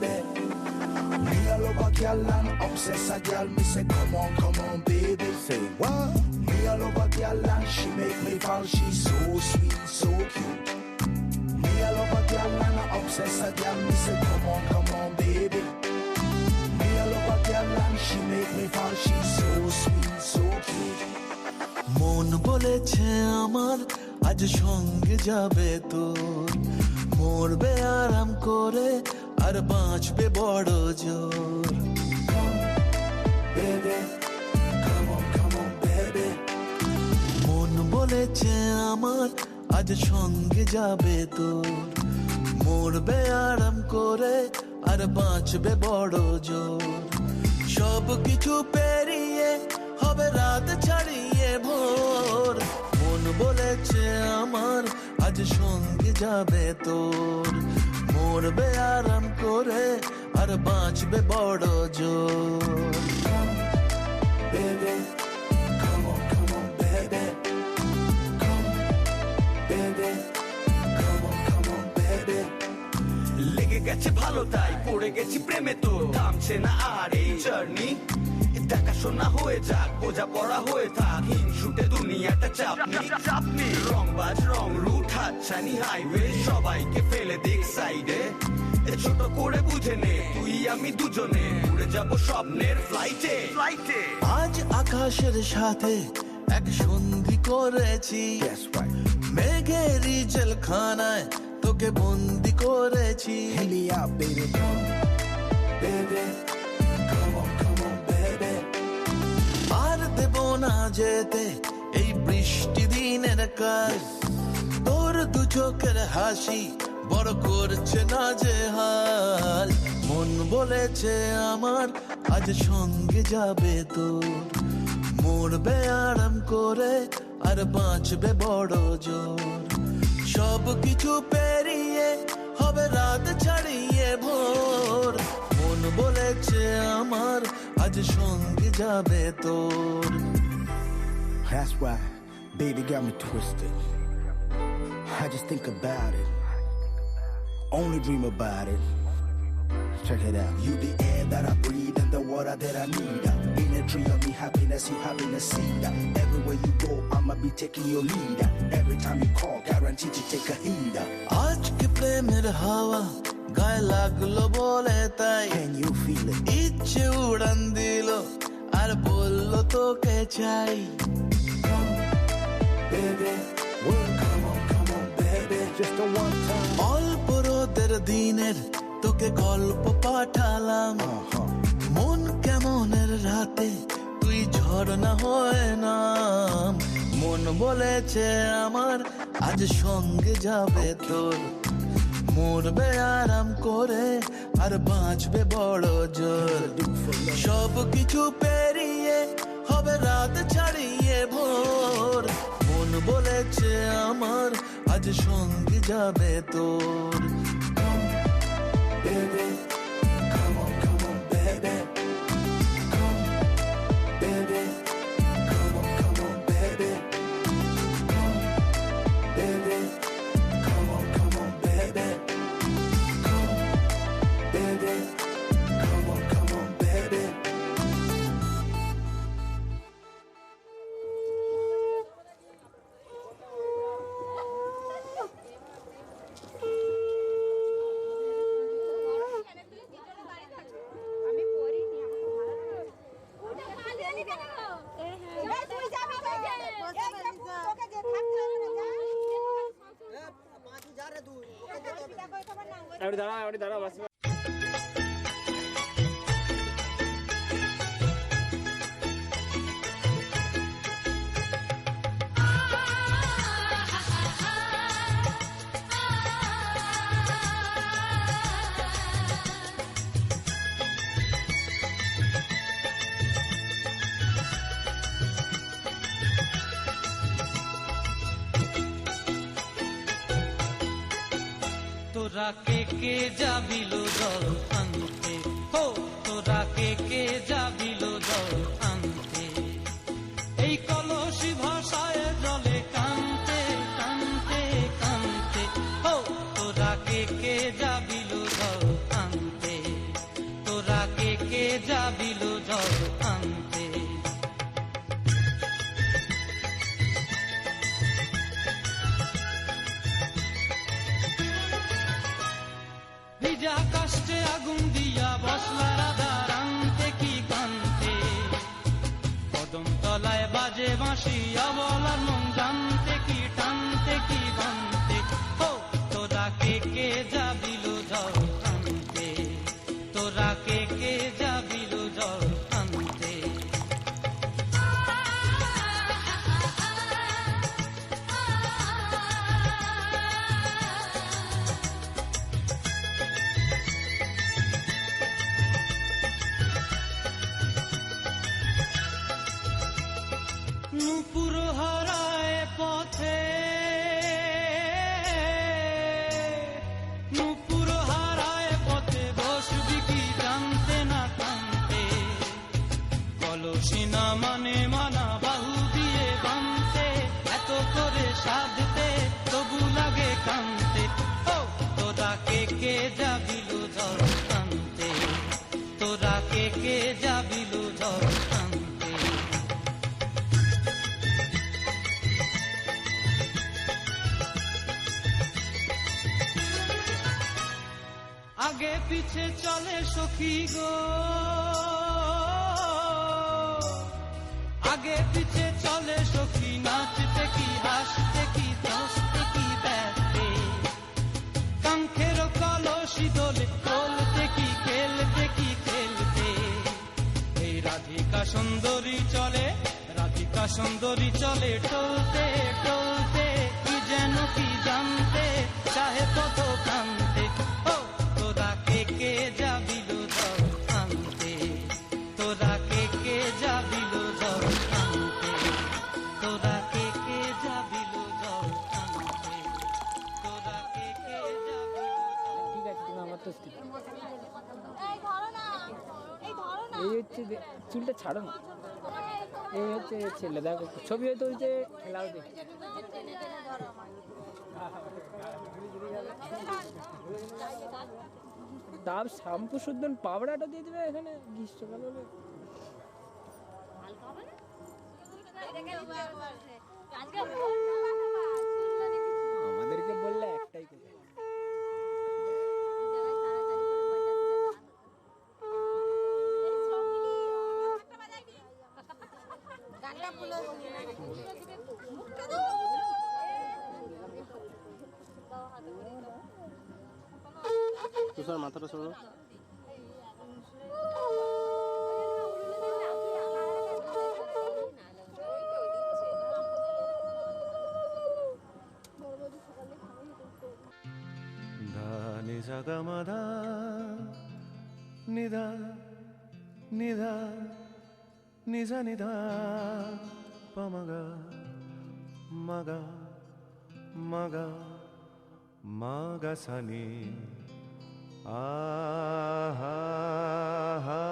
baby. Me a love a girl and obsess a girl. Me say come on, baby. Say what? Me a love a girl and she make me fall. She's so sweet, so cute. Me a love a girl and I obsess a girl. Me say come on, baby. Me a love a girl and she make me fall. She's so sweet, so cute. মন বলেছে আমার আজ সঙ্গে যাবে তোর, মরবে আরাম করে আর বাঁচবে বড় জোর। Baby, come on, baby. মন বলেছে আমার আজ সঙ্গে যাবে তোর, মরবে আরাম করে আর বাঁচবে বড় জোর। সব কিছু পেরিয়ে হবে রাত ছাড়িয়ে ভোর। মন বলেছে আমার আজ সঙ্গে যাবে তোর, মরবে আরাম করে আর বাঁচবে বড় জোর। Baby, come on, baby. Come, baby, come on, baby. লেগে গেছে ভালো তাই পড়ে গেছি প্রেমে, তো থামছে না আর এই জার্নি। দেখাশোনা হয়ে যাক, বোঝা পড়া হয়ে থাক, হিংসুটে দুনিয়াটা চাপনি। রংবাজ রং রুট হাতছানি হাইওয়ে, সবাইকে ফেলে দিক সাইডে। ছোট করে বুঝে নে তুই আমি দুজনে উড়ে যাবো স্বপ্নের ফ্লাইটে। আজ আকাশের সাথে এক সন্ধি করেছি, মেঘেরই জেলখানায় তোকে বন্দি করেছি। Hit me out, baby. Come, baby. Come on, baby. আর দেব না যেতে এই বৃষ্টি দিনের কাজ, তোর দু চোখের হাসি বড় করছে না যে হাল। মন বলেছে আমার আজ সঙ্গে যাবে তোর, মরবে আরাম করে আর বাঁচবে বড় জোর। সব কিছু পেরিয়ে হবে রাত ছাড়িয়ে ভোর। মন বলেছে আমার আজ সঙ্গে যাবে তোর। That's why, baby got me twisted. I just think about it, only dream about it. Check it out. You the air that I breathe and the water that I need. In a tree of me happiness, you having a seed. Everywhere you go, I'ma be taking your lead. Every time you call, guaranteed to take a heed. আজকে প্রেমের হাওয়া গায়ে লাগলো বলে তাই, Can you feel it? ইচ্ছে উড়ান দিল আর বললো তোকে চাই। Baby, well, come on, baby. Just a one time. অল্প রোদের দিনের তোকে গল্প পাঠালাম, মন কেমনের রাতে তুই ঝর্ণা হয়ে নাম। মন বলেছে আমার আজ সঙ্গে যাবে তোর, মরবে আরাম করে আর বাঁচবে বড় জোর। সব কিছু পেরিয়ে হবে রাত ছাড়িয়ে ভোর। মন বলেছে আমার আজ সঙ্গে যাবে তোর। Baby, come on, baby. Come, baby. Come on, baby. Come, baby. Come on, baby. Come, baby. Come on, baby. দাঁড়া বাস। তোরা কে যাবিল জল আনতে, হো তোরা কে যাবিল জল আনতে, এই কলসি ভাষায় জলে কানতে কানতে কানতে, হো তোরা কে যাবিল জল আনতে। যাবিল জল আনতে। ভিজা কাষ্টে আগুন দিয়া বসলা রাধা রান্তে কি কান্তে, কদম তলায় বাজে বাঁশি অবলার মন জানতে কি টানতে কি বানতে। ও তোরা কে যাবিল জল আনতে, তোরা কে যাবিল জল আনতে। নূপুর হারায় পথে, নূপুর হারায় পথে বসবি কি জানতে না কানতে, কলসি না মানে মানা বাহু দিয়ে বানতে, এত করে সাধতে তবু লাগে কানতে। ও তোরা কে যাবিল জল আনতে, তোরা কে যাবিল জল আনতে। আগে পিছে চলে সখী গো, আগে পিছে চলে সখী, নাচতে কি হাসতে কি দোস্তে কি ব্যস্তে, কাঙ্ক্ষের কলসি দোলে বলতে কি খেলতে কি খেলতে। এই রাধিকা সুন্দরী চলে, রাধিকা সুন্দরী চলে টলতে টলতে, কি যেন কি জানতে চাহে কত কান্তে। ও তোরা কে যাবিল জল আনতে, তোরা কে যাবিল জল আনতে, তোরা কে যাবিল জল আনতে, তোরা কে যাবিল জল। ঠিক আছে, তুমি আমার তো স্ত্রী। এই হচ্ছে চুলটা ছাড়ো না, এই হচ্ছে ছেলে। দেখো ছবি হয়তো হচ্ছে খেলাও দেখি। ডাব শ্যাম্পু শুদ্ধ পাউডারটা দিয়ে দেবে এখানে গ্রীষ্মকাল হলে। আমাদেরকে বললে একটাই কথা, তুষার মাথাটা সরো। নি সা গা মা ধা নি ধা নি ধা নি সা নি ধা পা মা গা মা গা মা গা মা গা সা নি আ হা হা।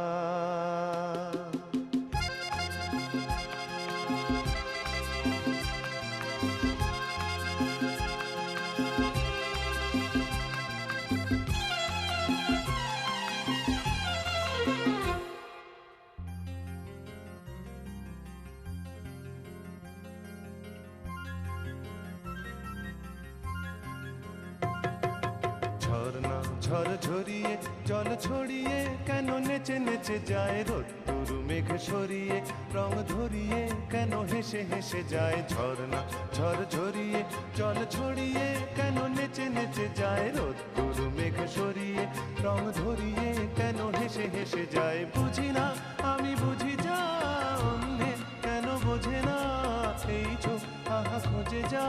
ঝরনা ঝর ঝরিয়ে জল ছড়িয়ে কেন নেচে নেচে যায় রোদ্দুর মেঘ সরিয়ে রং ধরিয়ে কেন হেসে হেসে যায়। ঝরনা ঝর ঝরিয়ে জল ছড়িয়ে কেন নেচে নেচে যায় রোদ্দুর মেঘ সরিয়ে রং ধরিয়ে কেন হেসে হেসে যায়। বুঝি না আমি বুঝি যা অন্যে কেন বোঝে না, এই চোখ আহা খোঁজে যা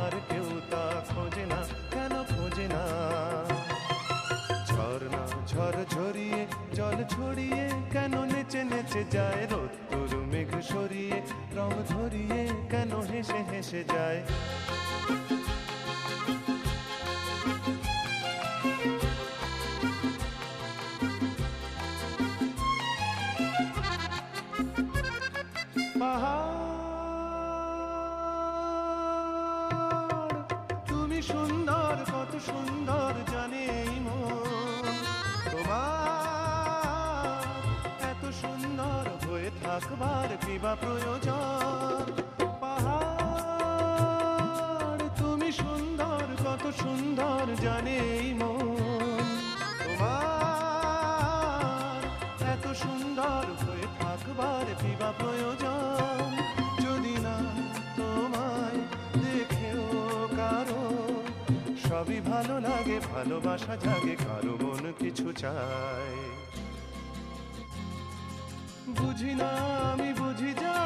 আর কেউ তা খোঁজে না, কেন খোঁজে না। ঝরনা ঝর ঝরিয়ে জল ছড়িয়ে কেন নেচে নেচে যায় রোদ্দুর মেঘ সরিয়ে রং ধরিয়ে কেন হেসে হেসে যায়। পাহাড় তুমি সুন্দর, কত সুন্দর জানে এই মন, তোমার থাকবার পিবা প্রয়োজন। পাহাড় তুমি সুন্দর, কত সুন্দর জানে এই মন তোমার, এত সুন্দর হয়ে থাকবার পিবা প্রয়োজন। যদি না তোমায় দেখেও কারো সবই ভালো লাগে, ভালোবাসা জাগে, কারো মন কিছু চায়। বুঝি না আমি বুঝি যা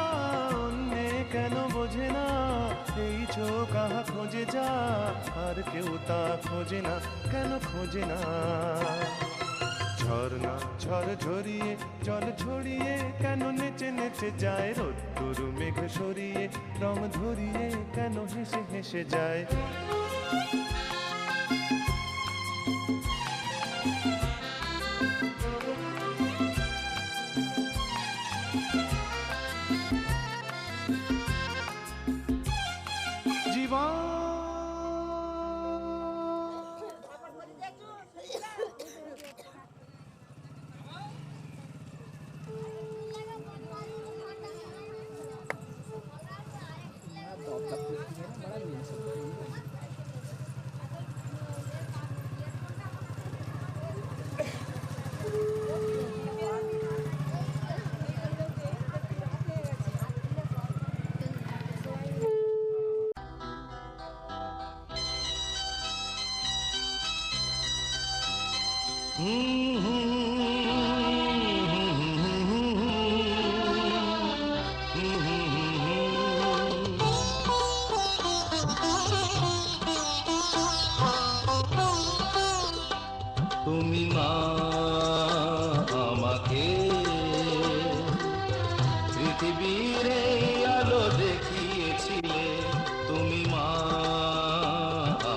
অন্যে কেন বোঝে না, এই চোখ আহা খোঁজে যা আর কেউ তা খোঁজে না, কেন খোঁজে না। ঝর্ণা ঝড় ঝরিয়ে জল ছড়িয়ে কেন নেচে নেচে যায়, রোদ্দুর মেঘ সরিয়ে রং ধরিয়ে কেন হেসে হেসে যায়। তুমি মা আমাকে পৃথিবীর এই আলো দেখিয়েছিলে, তুমি মা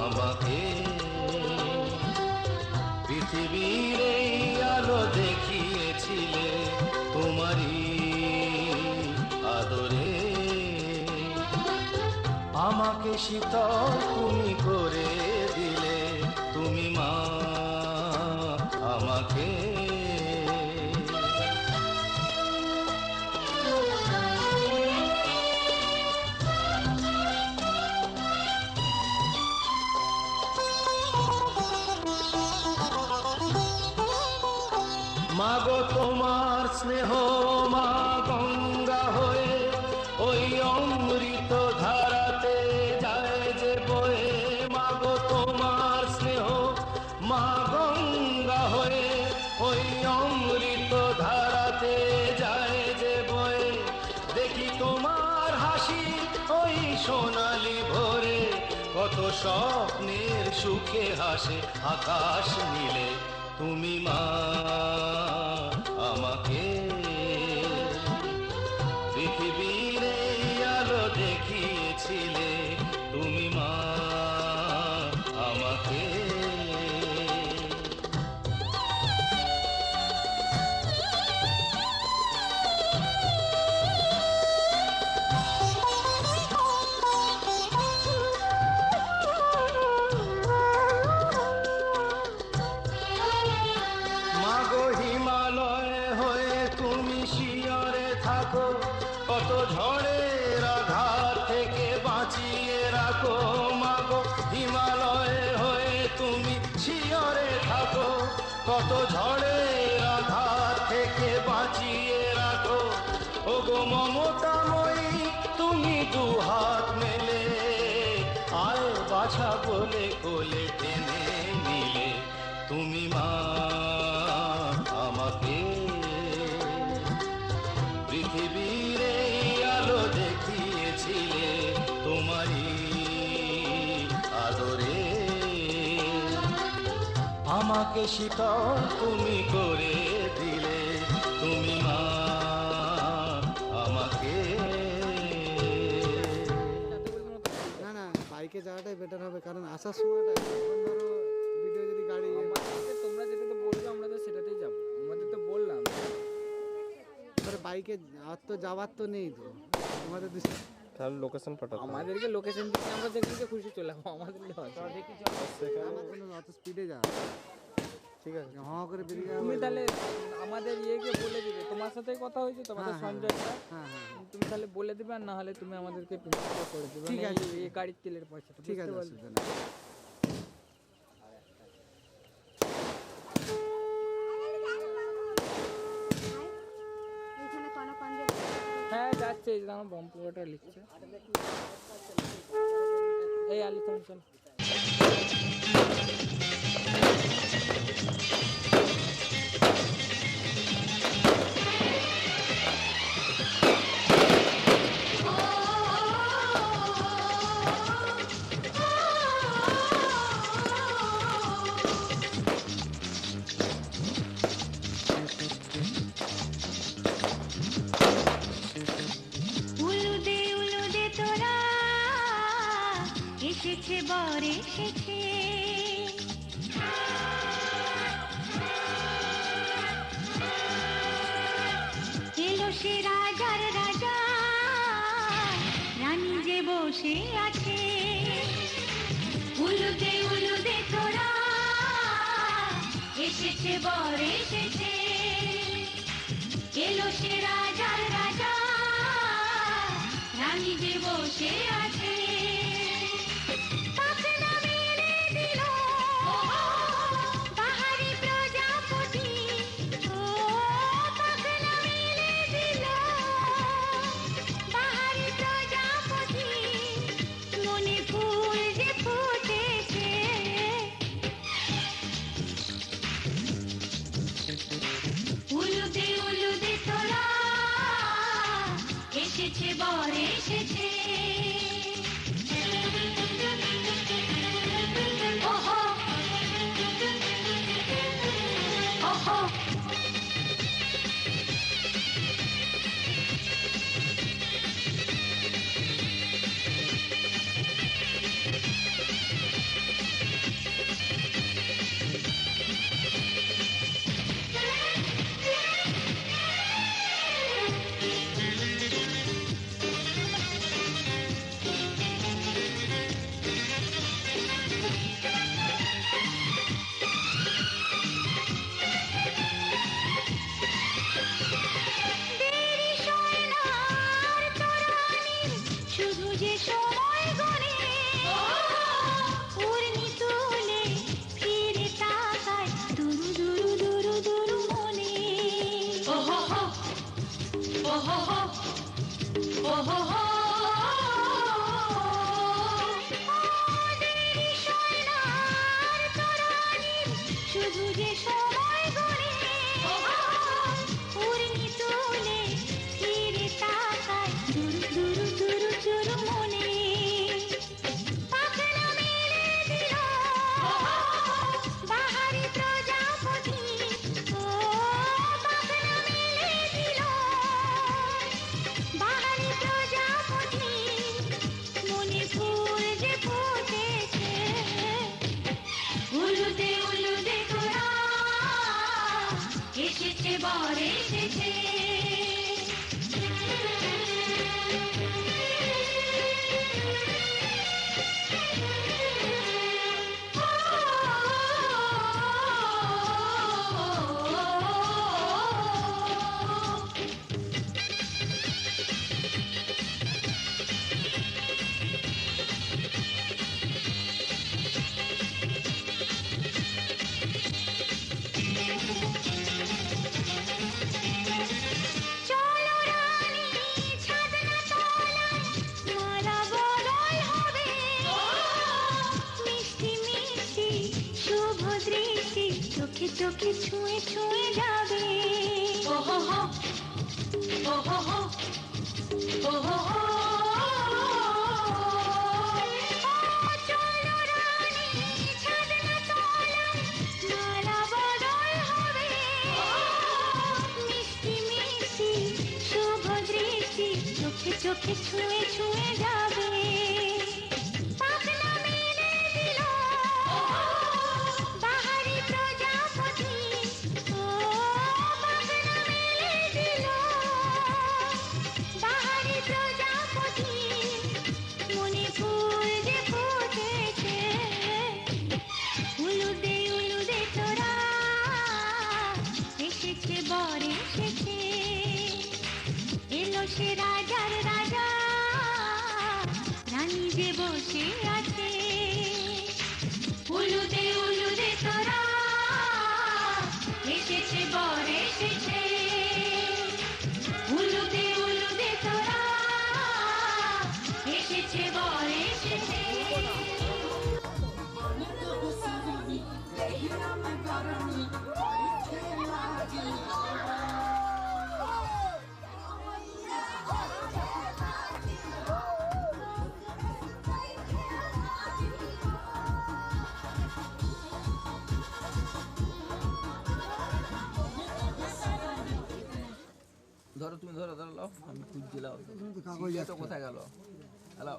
আমাকে পৃথিবীর এই আলো দেখিয়েছিলে, তোমারই আদরে আমাকে শীতল তুমি করে দিলে, তুমি মা আমাকে। মাগো তোমার স্নেহ মা গঙ্গা হয়ে ওই অমৃত ধারাতে যায় যে বয়ে, মাগো তোমার স্নেহ মা গঙ্গা হয়ে ওই অমৃত ধারাতে যায় যে বয়ে। দেখি তোমার হাসি ওই সোনালি ভোরে, কত স্বপ্নের সুখে হাসে আকাশ নীলে, তুমি মা আমাকে পৃথিবীর এই আলো দেখিয়েছিলে, তুমি মা আমাকে। মাগো হিমালয় হয়ে তুমি শিয়রে থাকো, কত ঝড়ের আঘাত থেকে বাঁচিয়ে রাখো। মাগো হিমালয় হয়ে তুমি শিয়রে থাকো, কত ঝড়ের আঘাত থেকে বাঁচিয়ে রাখো। ওগো মমতাময়ী তুমি দুহাত মেলে আয় বাছা বলে কোলে টেনে নিলে, তুমি মা আমাকে পৃথিবীর এই আলো দেখিয়েছিলে, তোমারই আদরে আমাকে শীতল তুমি করে দিলে, তুমি মা আমাকে। না না, বাইকে যাওয়াটাই বেটার হবে, কারণ আসার সময়টা এখন ধরো ভিডিও যদি গাড়ি তোমরা যেটাতে বলবে আমরা তো সেটাতেই যাবো, আমাদের তো বললাম। এবারে বাইকে আর তো যাওয়ার তো নেই তো আমাদের তাহলে লোকেশন পাঠাতে হবে। আমাদেরকে লোকেশন দিতে আমরা যেদিকে খুশি চলে যাবো, আমাদের আমার কোনো অত স্পিডে যা ঠিক আছে হ করে বেরিয়ে যাবো। তুমি তাহলে আমাদের ইয়েকে বলে দিবে, তোমার সাথে কথা হয়েছে তোমাদের সঞ্জয় স্যার, হ্যাঁ হ্যাঁ তুমি তাহলে বলে দিবে, আর না হলে তুমি আমাদেরকে পেমেন্ট করে দেবে, ঠিক মানে আছে। এই গাড়ির তেলের পয়সাটা, ঠিক আছে, বুঝতে পারলে? অসুবিধা নেই। এখানে কোনো কঞ্জে হ্যাঁ যাচ্ছে, এই যে আমার বম্পুয়াটা লিখছে, এই আলু থাম চল। উলুদে তোরা এসেছে বর এসেছে, এলো সে রাজার রাজা, রানী যে বসে আছে। উলুদে তোরা এসেছে বর এসেছে, এলো সে রাজার রাজা, রানী যে বসে আছে। পাখনা মেলে দিল বাহারি প্রজাপতি, ও পাখনা মেলে দিল বাহারি প্রজাপতি, মনে ফুল যে ফুটেছে। উলুদে তোরা এসেছে বর এসেছে। ওহো ওহো দেরি সয় না আর তরানির, শুধু যে সময় গনে। উর্মি তুলে ফিরে তাকায় দুরু দুরু দুরু দুরু মনে। ওহো হো ওহো হো ওহো হো, দেরি সয় না আর তরানির, শুধু যে সময় গনে। উর্মি তুলে ফিরে তাকায় দুরু দুরু দুরু দুরু মনে। পাখনা মেলে দিল বাহারি প্রজাপতি, ও পাখনা মেলে দিল বাহারি প্রজাপতি, মনে ফুল যে ফুটেছে। উলুদে তোরা এসেছে বর এসেছে। চলো রানী ছাদনা তলায়, মালা বদল হবে। মিষ্টি মিষ্টি শুভ দৃষ্টি চোখে চোখে ছুঁয়ে ছুঁয়ে যাবে। ওহো হো ওহো হো ওহো হো, চলো রানী ছাদনা তলায়, মালা বদল হবে। মিষ্টি মিষ্টি শুভ দৃষ্টি চোখে চোখে ছুঁয়ে ছুঁয়ে যাবে। পাখনা মেলে দিল বাহারি প্রজাপতি, ও পাখনা মেলে দিল বাহারি প্রজাপতি, মনে ফুল যে ফুটেছে। উলুদে তোরা সে রাজার রাজা, রানী যে বসে আছে। উলুদে উলুদে তোরা, এসেছে বর এসেছে। উলুদে উলুদে তোরা, এসেছে বর এসেছে। ধরো তুমি ধরো ধরো লাও, আমি খুঁজছি লাও। তো কোথায় গেল? হ্যালো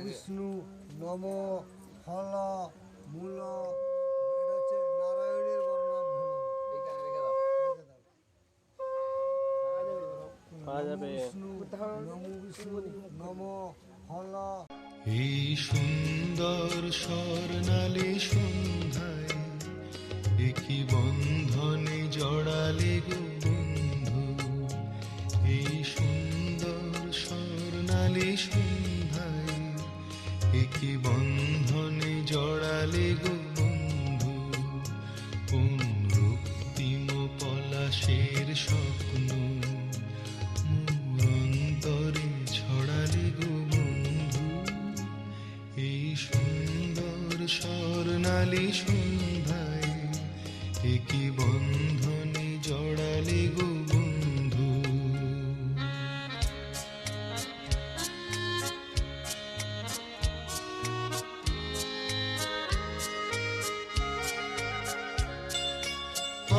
বিষ্ণু নম ফল মূল, এটা হচ্ছে নারায়ণের বড় নাম হলো। বিষ্ণু নম বিষ্ণু নম ফল। এই সুন্দর স্বর্ণালী সন্ধ্যায় একই বন্ধনে জড়ালে গো বন্ধু। এই সুন্দর স্বর্ণালী সন্ধ্যায় একই বন্ধনে জড়ালে গো বন্ধু। কোন রক্তিম পলাশের স্বপ্ন মোর অন্তরে ছড়ালে গো বন্ধু। এই সুন্দর স্বর্ণালী সন্ধ্যায় একই বন্ধনে জড়ালে গো বন্ধু।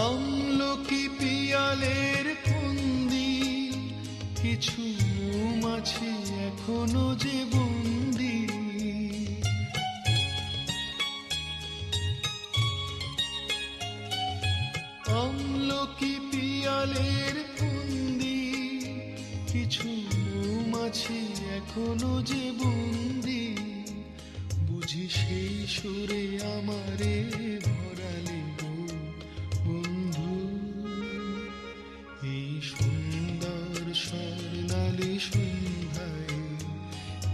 আমলকি পিয়ালের ফন্দি, কিছু মৌমাছি এখনো যে বন্দি। আমলকি পিয়ালের ফন্দি, কিছু মৌমাছি এখনো যে বন্দি। বুঝি সেই সুরে আমারে ভরালে গো বন্ধু। এই সুন্দর স্বর্ণালী সন্ধ্যায়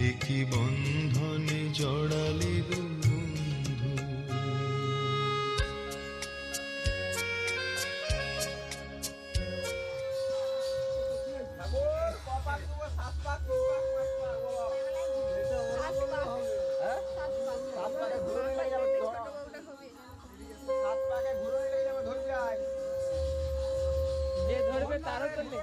একই বন্ধনে জড়ালে গো বন্ধু। যে ধরবে তারও তো নেই।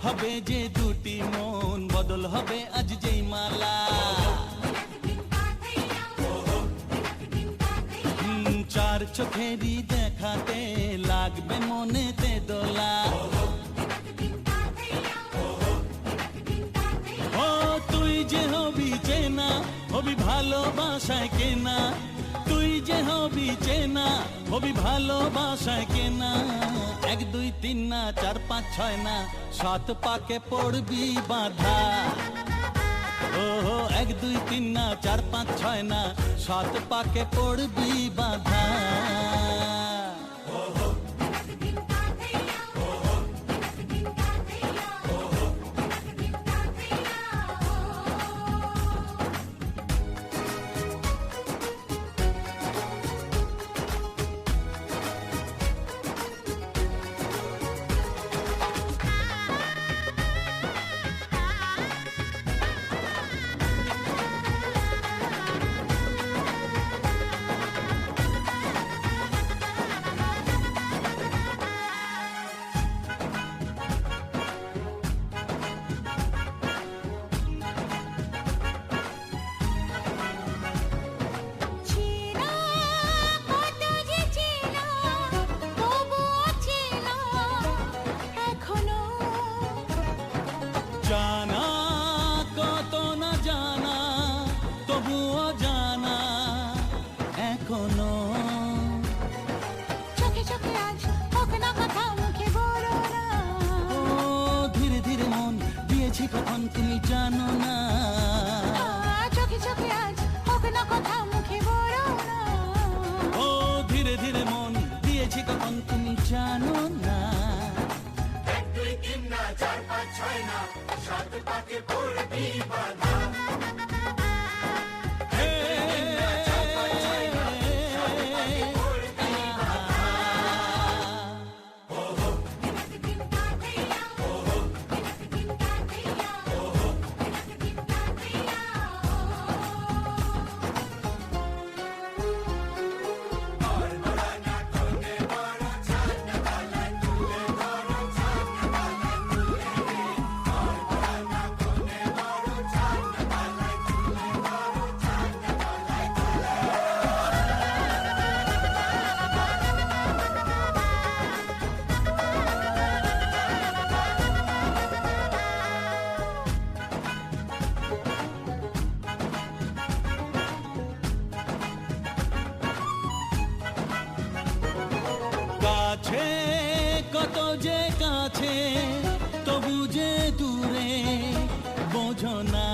হবে যে দুটি মন, বদল হবে আজ যেই মালা। চার চোখেরই দেখাতে লাগবে মনেতে দোলা। ও তুই যে হবি চেনা, হবি ভালোবাসায় কেনা। তুই যে হবি চেনা, হবি ভালোবাসায় কেনা। 1 2 3 না 4 5 6 না 7 পাকে পড়বি বাধা। ও 1 2 3 না 4 5 6 না 7 পাকে পড়বি বাধা। কাছে কত যে কাছে তবু যে দূরে বোঝো না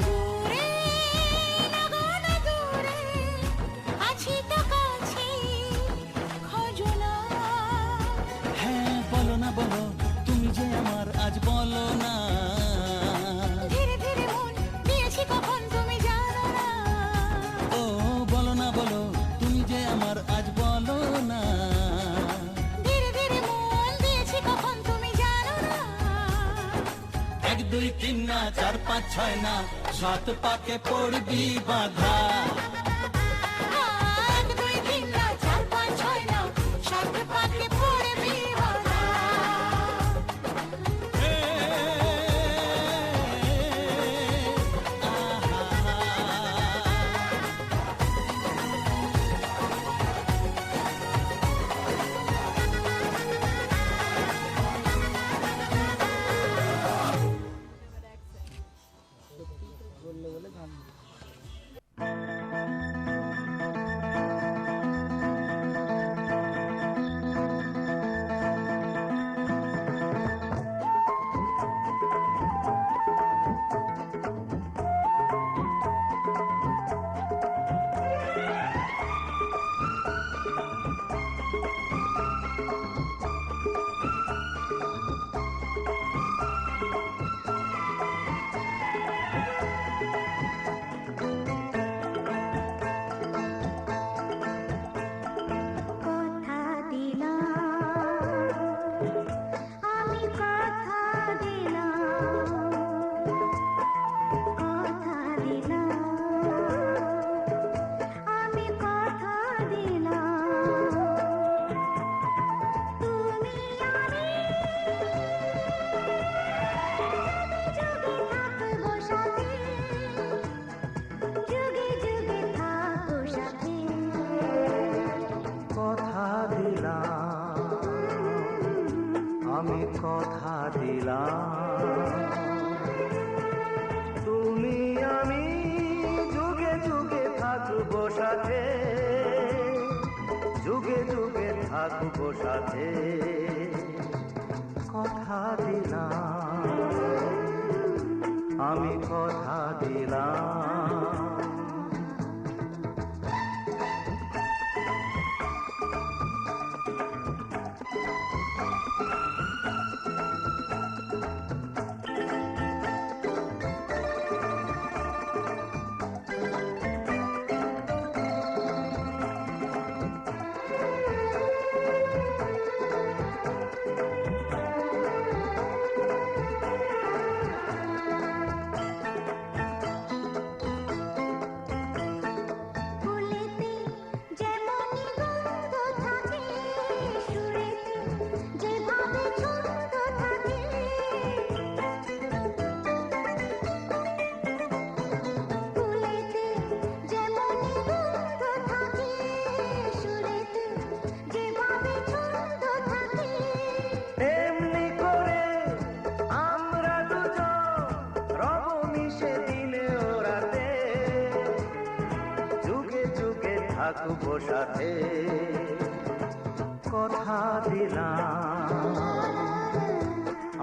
দূরে লাগানো দূরে আছি তো কাছে খোঁজো না হ্যাঁ বলো না বলো তুমি যে আমার আজ বলো না ধীরে ধীরে মন দিয়েছি কখন তুমি জানো না ও বলো না বলো তুমি যে আমার আজ বলো না ধীরে ধীরে মন দিয়েছি কখন তুমি জানো না 1 2 3 না 4 5 6 না 7 পাকে পড়বি বাধা 1 2 3 না 4 5 6 না 7 পাকে পড়বি বাধা বললে বলে গান কথা দিলাম আমি কথা দিলাম কথা দিলাম আমি কথা দিলাম তুমি আমি যুগে থাকবো সাথে যুগে যুগে থাকবো সাথে কথা দিলাম আমি কথা দিলাম তুমি আমি যুগে যুগে থাকবো সাথে যুগে যুগে থাকবো সাথে কথা দিলাম আমি কথা দিলাম ফুলেতে যেমনই গন্ধ থাকে সুরেতে যেভাবে ছন্দ থাকে ফুলেতে যেমনই গন্ধ থাকে সুরেতে যেভাবে ছন্দ থাকে এমনি করে আমরা দুজন রব মিশে দিনে ও রাতে যুগে যুগে থাকবো সাথে কথা দিলাম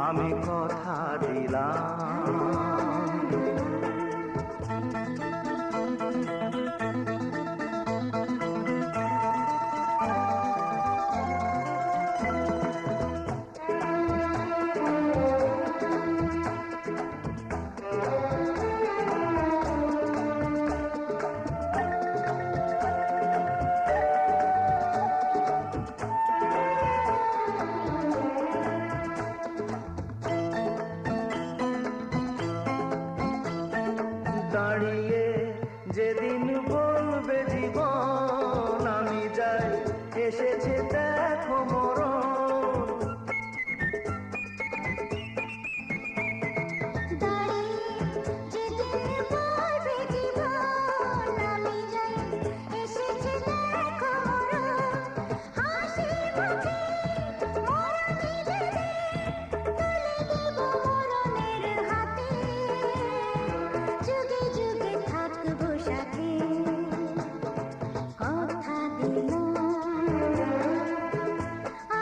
আমি কথা দিলাম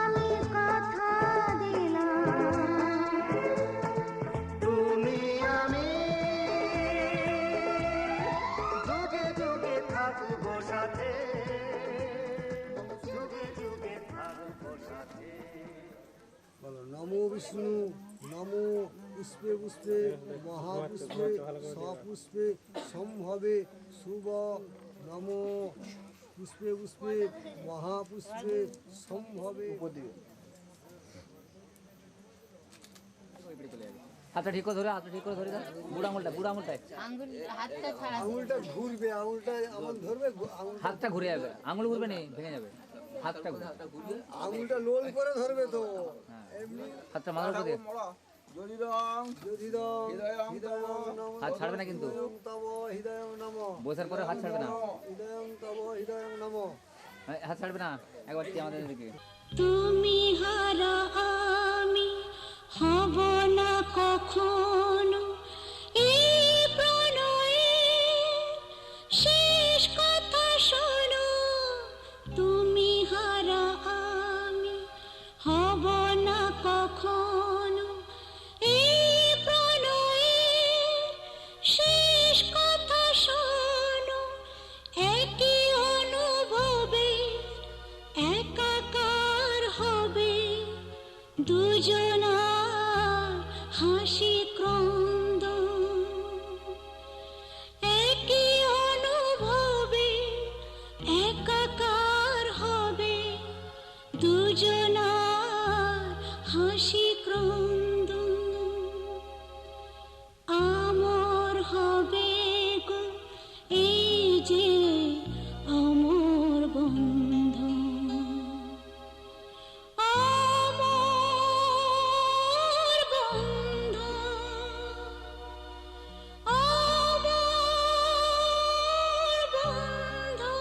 আমি কথা দিলাম তুমি আমি যুগে যুগে থাকবো সাথে, যুগে যুগে থাকবো সাথে। বলো নমো বিষ্ণু নমো পুষ্পে পুষ্পে মহাপুষ্পে সপুষ্পে সম্ভবে শুভ নমো পুষ্পে পুষ্পে মহাপুষ্পে সম্ভবে। হাতটা ঠিক করে ধরে, হাতটা ঠিক করে ধরে দাও। বুড়া আঙুলটায় আঙ্গুল হাতটা ছাড়া আঙুলটা ঘুরবে, আঙুলটা এমন ধরবে, হাতটা ঘুরে যাবে, আঙুল ঘুরবে নেই, ভেঙে যাবে। হাতটা ঘুরে, আঙুলটা লোল করে ধরবে তো এমনি। হাতটা মাথার উপর দিয়ে, যদি হৃদয়ং নমঃ হাত ছাড়বে না কিন্তু। তব হৃদয়ং নমঃ বসার পরে হাত ছাড়বে না, হৃদয়ং তব হৃদয়ং নমঃ। হাত ছাড়বে না। একবার কি আমাদের দিকে তুমি হারা আমি হব না কখনো এই প্রণয়ের শেষ কথা শোনো। তুমি হারা আমি হব না কখনো এই প্রণয়ের শেষ কথা শোনো। একই অনুভবে একাকার হবে দুজনার হাসি ক্রন্দন। একই অনুভবে একাকার হবে দুজনার হাসি ক্রন্দন। আমর হবে গো এই যে অমর বন্ধন। অমর বন্ধন, অমর বন্ধন।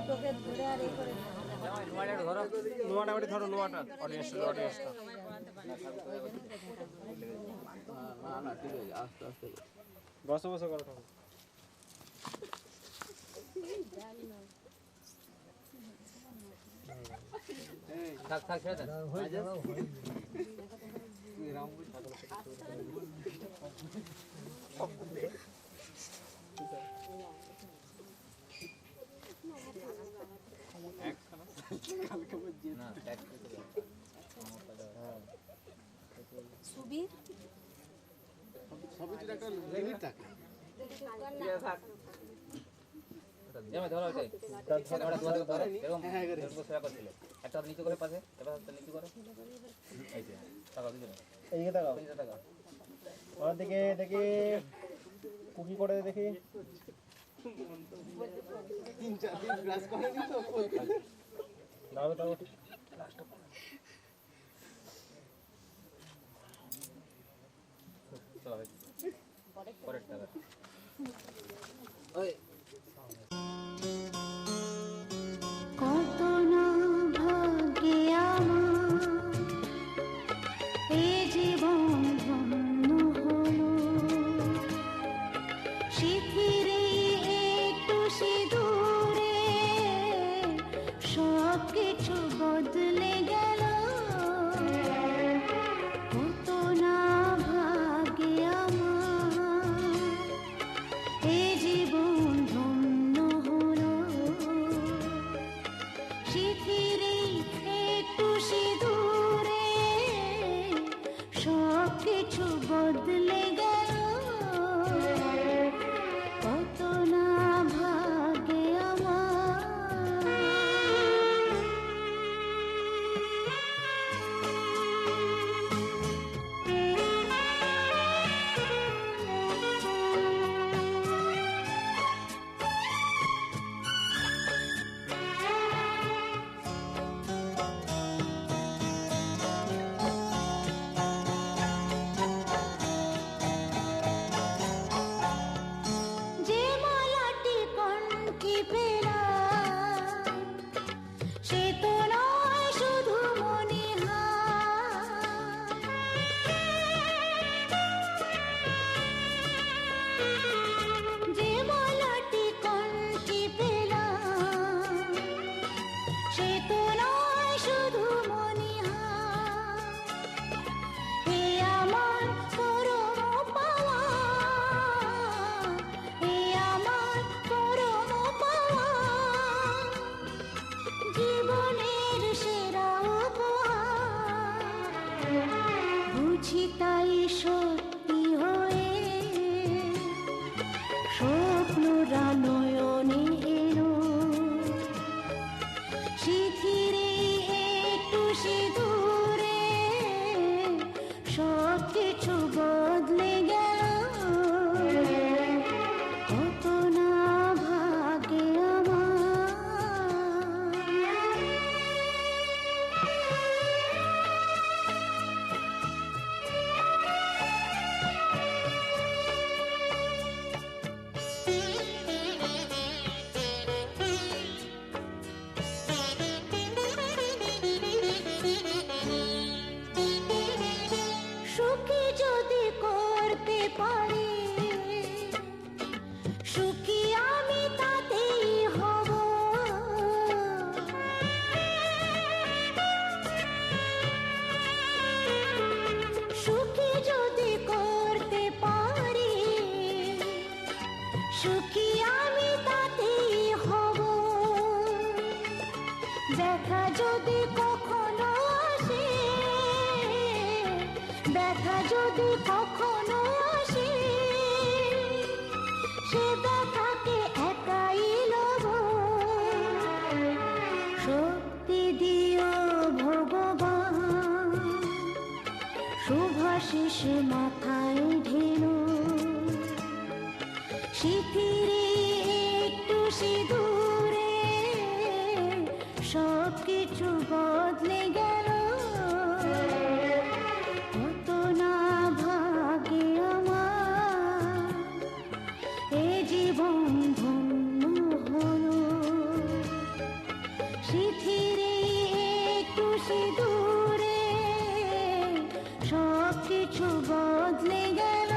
তোকে ধরে আর এই করে লোয়াটা বাড়ি ধরো, লোয়াটা অডিয়েন্সটা না ঠিক আছে, আস্তে আস্তে বসো বসো করো। থাক থাক ছেড়ে দেন। সুবীর ধরো ওটাই, ধরো এরকম সেবা করছিল। একটা হাত নিচু করে পাশে, এবার হাতটা নিচু করো। এই যে তাকাও দুজনে, এইদিকে তাকাও, এইদিকে তাকাও। ওর দিকে দেখি কুকি করে দেখি। দাও দাও পরেরটা এবার। কত না ভাগ্যে আমার এ জীবন ধন্য হলো। শিথিরে একটু সিঁদুরে সব কিছু বদলে গেল। কত না ভাগ্যে আমার এ জীবন ধন্য হলো। শিথিরে একটু সিঁদুরে সব কিছু বদলে গেল। যে মালাটি কণ্ঠে পেলাম সে তো নয় শুধু মনিহার, এ আমার পরম পাওয়া, এ আমার পরম পাওয়া, জীবনের সেরা উপহার। বুঝি তাই সত্যি হয়ে স্বপ্নরা নয়নে এলো, শিথিরে একটু সিঁদুরে সব কিছু বদলে গেল, কত না ভাগে আমার। সুখী যদি করতে পারি, সুখী আমি তাতেই হব। সুখী যদি করতে পারি, সুখী আমি তাতেই হব। ব্যথা যদি কখনো আসে, ব্যথা যদি কখনো আসে, সে ব্যথাকে একাই লব। শক্তি দিও ভগবান, শুভাশিস মাথায় ঢেলো, শিথিরে একটু সিঁদুরে সব কিছু বদলে গেল, কত না ভাগে আমার। এ জীবন ধন্য হলো, শিথিরে একটু সিঁদুরে সব কিছু বদলে গেল,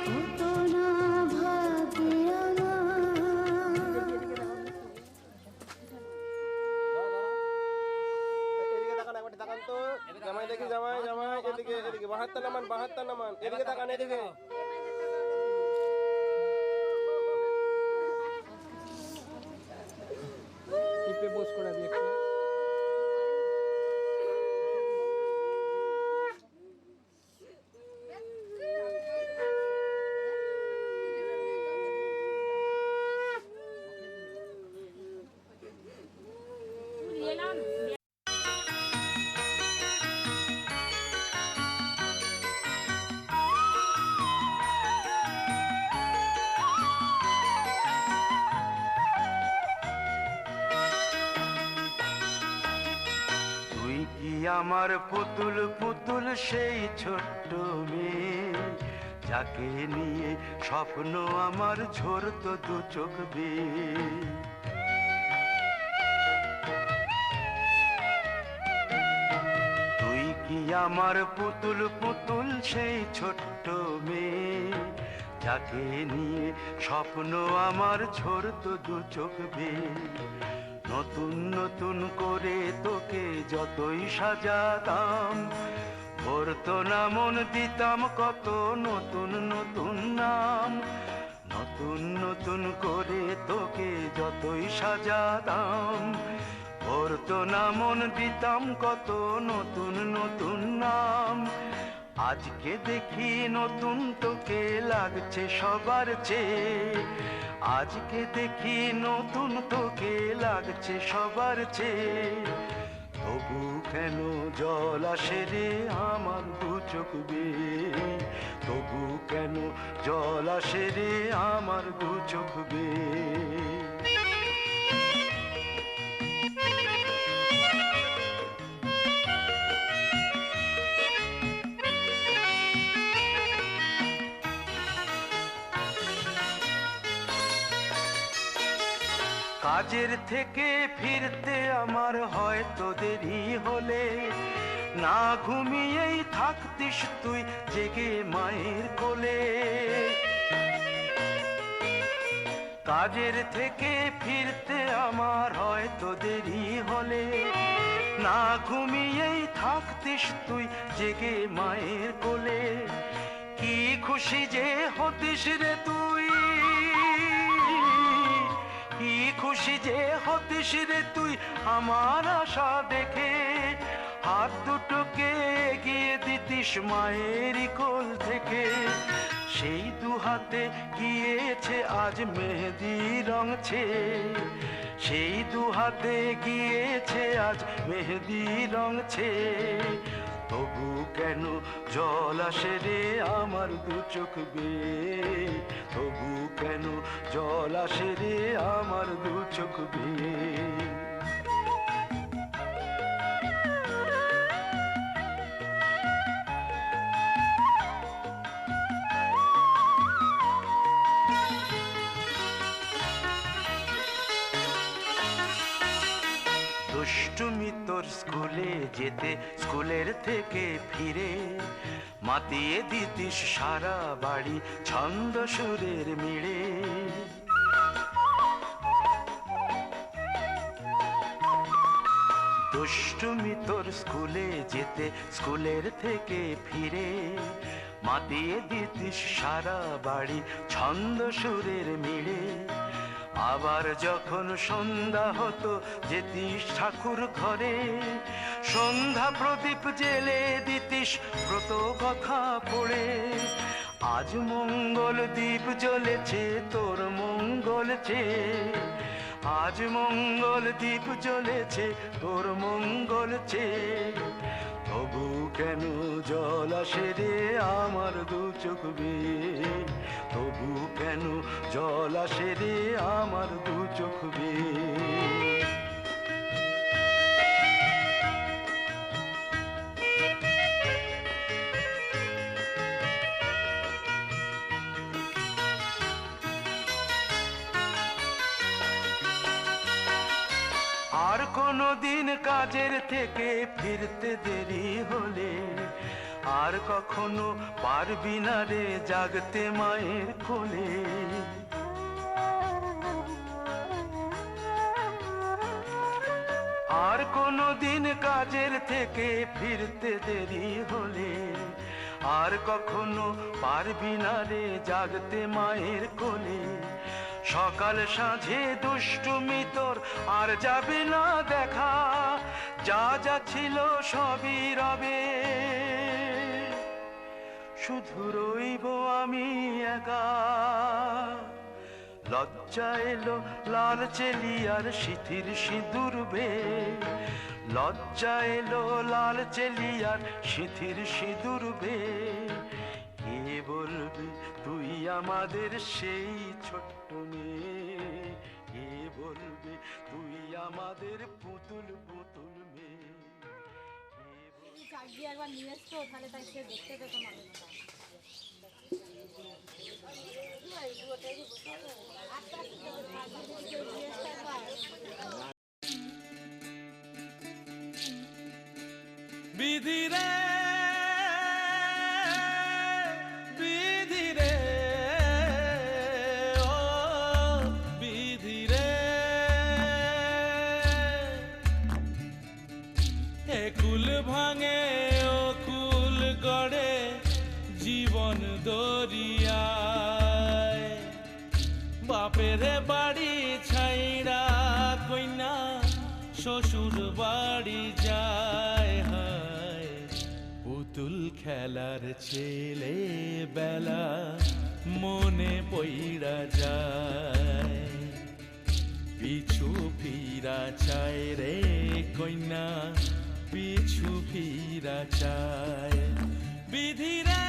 কত না ভাগে আমার। এদিকে তাকান, একবার তাকান তো। জামাই দেখি, জামাই জামাই এদিকে এদিকে, বাহাত্তা নামান, বাহাত্তা নামান, এদিকে তাকান, এদিকে। টিপে পোজ করে দিয়ে একটা। তুই কি আমার পুতুল পুতুল সেই ছোট্ট মেয়ে, যাকে নিয়ে স্বপ্ন আমার ঝরতো দু চোখ বেয়ে। তুই কি আমার পুতুল পুতুল সেই ছোট্ট মেয়ে, যাকে নিয়ে স্বপ্ন আমার ঝরতো দু চোখ বেয়ে। নতুন নতুন করে তোকে যতই সাজাতাম, ভরতো না মন, দিতাম কত নতুন নতুন নাম। নতুন নতুন করে তোকে যতই সাজাতাম, ভরতো না মন, দিতাম কত নতুন নতুন নাম। আজকে দেখি নতুন তোকে লাগছে সবার চেয়ে, আজকে দেখি নতুন তোকে লাগছে সবার চেয়ে। তবু কেন জল আসে রে আমার দু চোখ বেয়ে, তবু কেন জল আসে রে আমার দু চোখ বেয়ে। কাজের থেকে ফিরতে আমার হয়তো দেরি হলে, না ঘুমিয়েই থাকতিস তুই জেগে মায়ের কোলে। কাজের থেকে ফিরতে আমার হয়তো দেরি হলে, না ঘুমিয়েই থাকতিস তুই জেগে মায়ের কোলে। কি খুশি যে হতিস রে তুই, কি খুশি যে হতিস রে তুই আমার আশা দেখে। হাত দুটোকে এগিয়ে দিতিস মায়েরই কোল থেকে। সেই দু হাতে গিয়েছে আজ মেহেদি রং ছেয়ে, সেই দু হাতে গিয়েছে আজ মেহেদি রং ছেয়ে। তবু কেন জল আসে রে আমার দু চোখ বেয়ে, তবু কেন জল আসে রে আমার দু চোখ বেয়ে। দুষ্টুমি তোর স্কুলে যেতে, স্কুলের থেকে ফিরে মাতিয়ে দিতিস সারা বাড়ি ছন্দ সুরের মিড়ে। দুষ্টুমি তোর স্কুলে যেতে, স্কুলের থেকে ফিরে মাতিয়ে দিতিস সারা বাড়ি ছন্দ সুরের মিড়ে। আবার যখন সন্ধ্যা হতো যেতিস ঠাকুর ঘরে, সন্ধ্যা প্রদীপ জেলে দিতিস ব্রত কথা পড়ে। আজ মঙ্গল দ্বীপ জ্বলেছে তোর মঙ্গল চেয়ে, আজ মঙ্গল দ্বীপ জ্বলেছে তোর মঙ্গল চেয়ে। তবু কেন জল আসে রে আমার দু চোখ বেয়ে, তবু কেন জল আসে রে আমার দু চোখ বেয়ে। আর কোনো দিন কাজের থেকে ফিরতে দেরি হলে, আর কখনো পারবি না রে জাগতে মায়ের কোলে। আর কোনো দিন কাজের থেকে ফিরতে দেরি হলে, আর কখনো পারবি না রে জাগতে মায়ের কোলে। সকাল সাঁঝে দুষ্টুমি তোর আর যাবে না দেখা, যা যা ছিল সবই রবে, শুধু রইব আমি একা। লজ্জা এলো লাল চেলিয়ার সিথির সিঁদুর বেয়ে, লজ্জা এলো লাল চেলিয়ার সিথির সিঁদুর বেয়ে। কে বলবে তুই আমাদের সেই ছোট্ট মেয়ে, কে বলবে তুই আমাদের পুতুল পুতুল মেয়ে। একবার নিয়ে এসছো তাহলে তাই সে দেখতে পেতো মানুষ। বিধি রে বিধি রে ও বিধি রে, এ কুল ভাঙে ও কুল গড়ে জীবন দরিয়ায়। বাপের বাড়ি ছাইড়া কইনা শ্বশুর বাড়ি যায়, হায় পুতুল খেলার ছেলে বেলা মনে পইড়া যায়। পিছু ফিরা চায় রে কইনা, পিছু ফিরা চায়। বিধি রে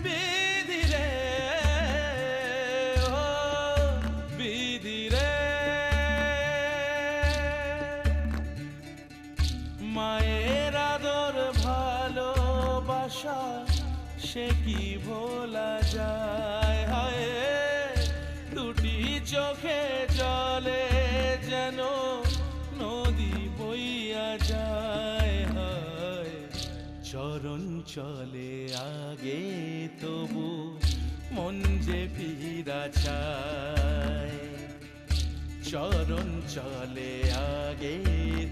বিধি রে ও বিধি রে, মায়ের আদর ভালোবাসা সে কি ভোলা যায়। হায় দুটি চোখে জলে যেন নদী বইয়া চলে আগে তবু মন যে ফিরা চায়, চরণ চলে আগে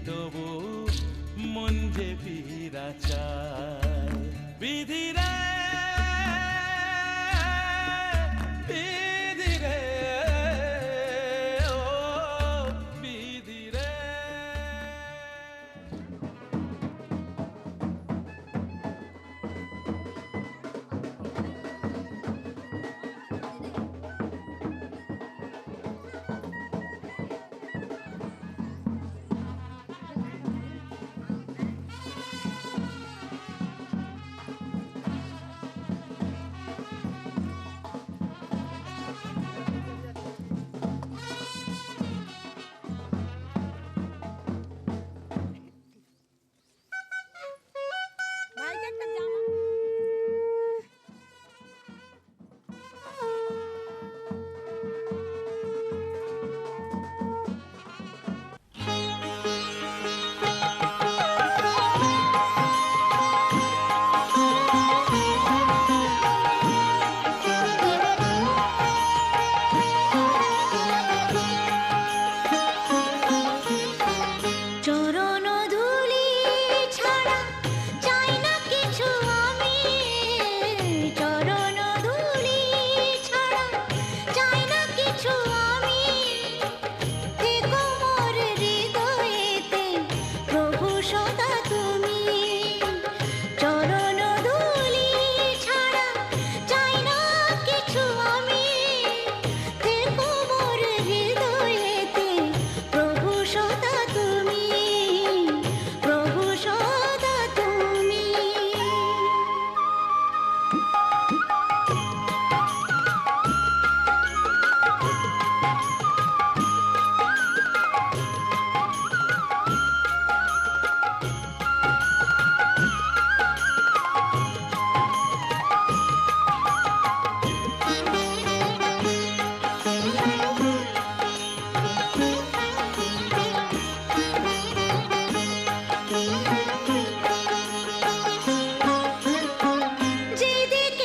তবু মন যে ফিরা চায়। বিধিরে বিধিরে ও বিধিরে। যেদিকে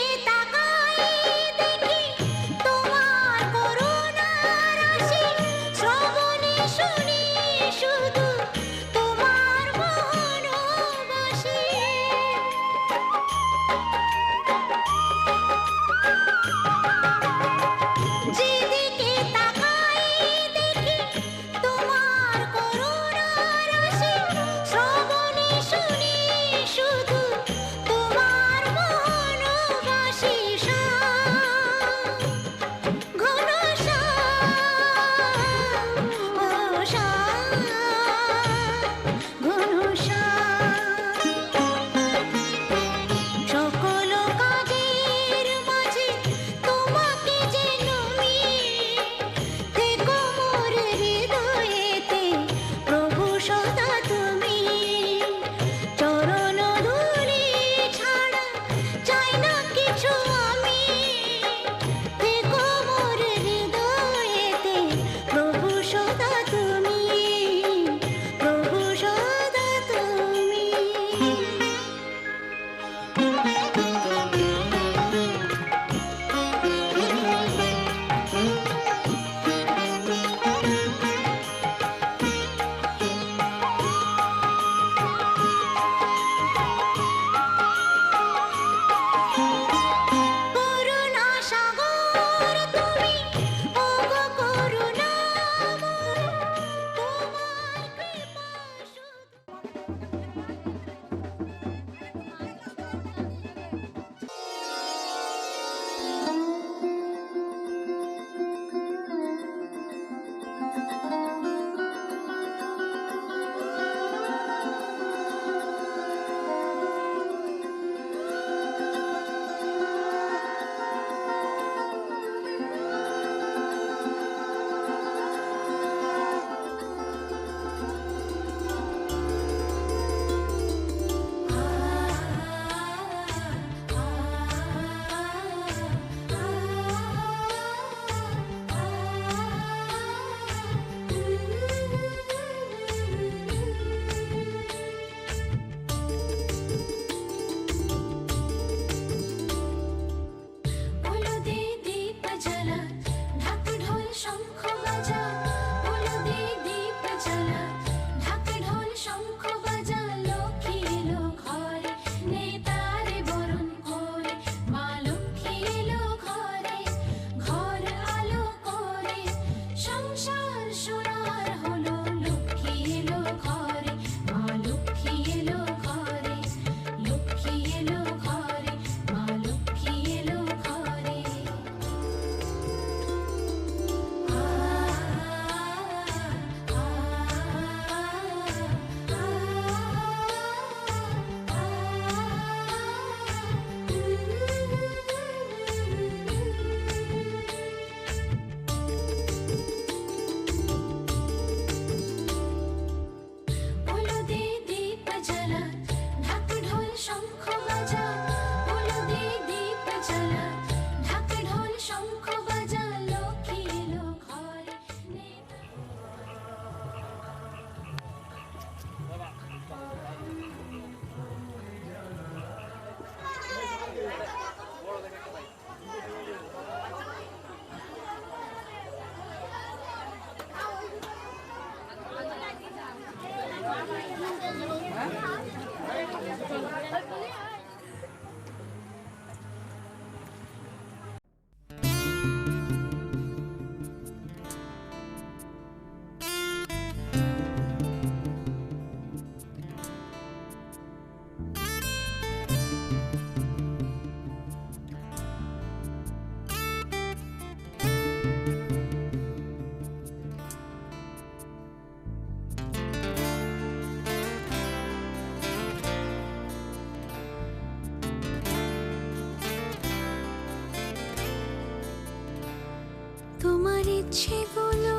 তোমার ইচ্ছেগুলো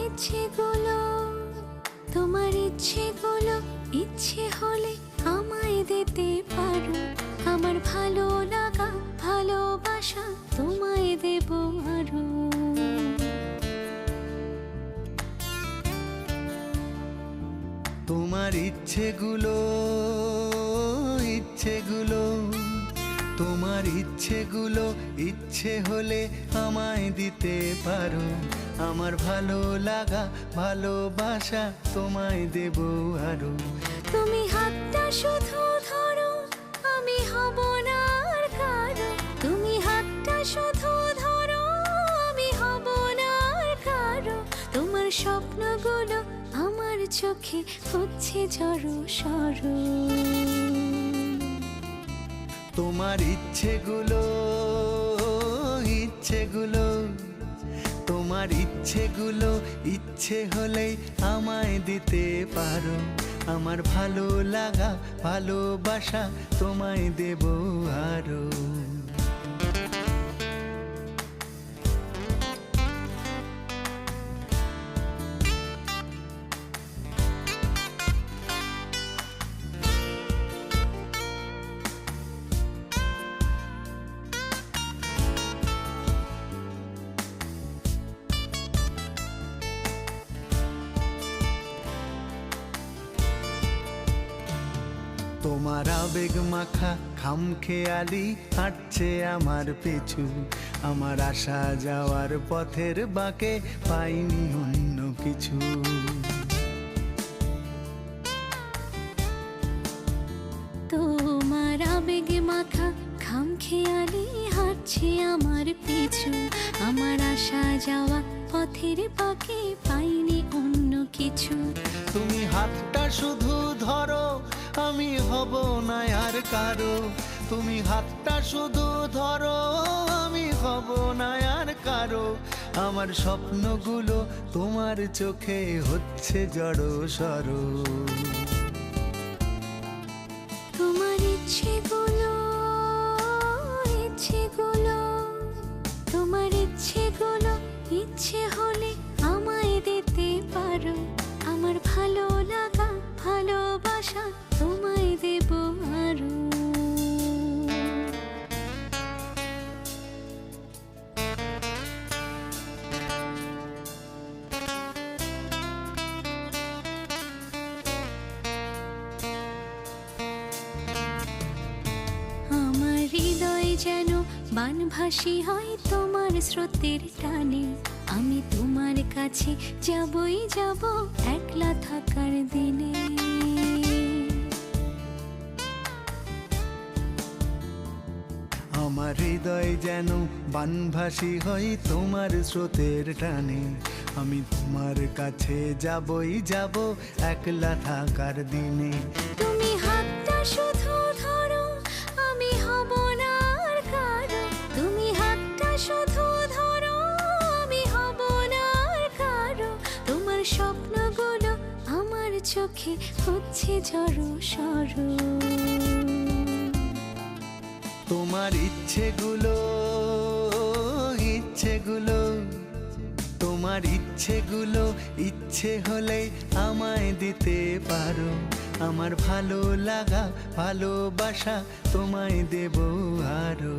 ইচ্ছেগুলো তোমার ইচ্ছেগুলো ইচ্ছে হলে আমায় দিতে পারো আমার ভালো লাগা ভালোবাসা তোমায় দেব আরো তোমার ইচ্ছেগুলো ইচ্ছেগুলো তোমার ইচ্ছেগুলো ইচ্ছে হলে আমায় দিতে পারো আমার ভালো লাগা ভালোবাসা তোমায় দেব আরো তুমি হাতটা শুধু ধরো আমি হব না আর কারো তুমি হাতটা শুধু ধরো আমি হব না আর কারো তোমার স্বপ্নগুলো আমার চোখে হচ্ছে জড়ো সরো তোমার ইচ্ছেগুলো ইচ্ছেগুলো তোমার ইচ্ছেগুলো ইচ্ছে হলেই আমায় দিতে পারো আমার ভালো লাগা ভালোবাসা তোমায় দেব আরো তোমার আবেগ মাখা খামখেয়ালি হাঁটছে আমার পিছু আমার আসা যাওয়ার পথের বাঁকে পাইনি অন্য কিছু তোমার আবেগ মাখা খামখেয়ালি হাঁটছে আমার পিছু আমার আসা যাওয়া পথের বাঁকে পাইনি অন্য কিছু তুমি হাতটা শুধু ধরো আমি হব না আর কারো তুমি হাতটা শুধু ধরো আমি হব না আর কারো আমার স্বপ্নগুলো তোমার চোখে হচ্ছে জড়ো সরো তোমার ইচ্ছেগুলো ইচ্ছেগুলো তোমার ইচ্ছেগুলো ইচ্ছে হলে আমায় দিতে পারো আমার ভালো লাগা ভালোবাসা তোমায় দেব আরো আমার হৃদয় যেন বানভাসী হয় তোমার স্রোতের টানে আমি তোমার কাছে যাবই যাব একলা থাকার দিনে আমার হৃদয় যেন বানভাসী হয় তোমার স্রোতের টানে আমি তোমার কাছে যাবই যাব একলা থাকার দিনে তুমি হাতটা শুধু ধরো আমি হব না আর কারো তুমি হাতটা শুধু ধরো আমি হব না আর কারো তোমার স্বপ্নগুলো আমার চোখে হচ্ছে জড়ো সরো তোমার ইচ্ছেগুলো ইচ্ছেগুলো তোমার ইচ্ছেগুলো ইচ্ছে হলে আমায় দিতে পারো আমার ভালো লাগা ভালোবাসা তোমায় দেব আরো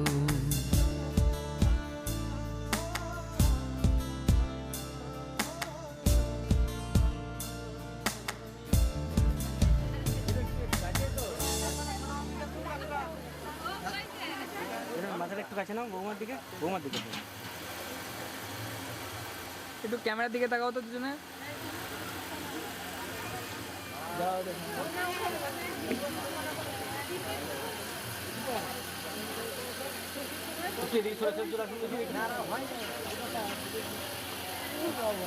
মাথাটা একটু কাছে নাও বৌমার দিকে একটু ক্যামেরার দিকে তাকাও তো দুজনে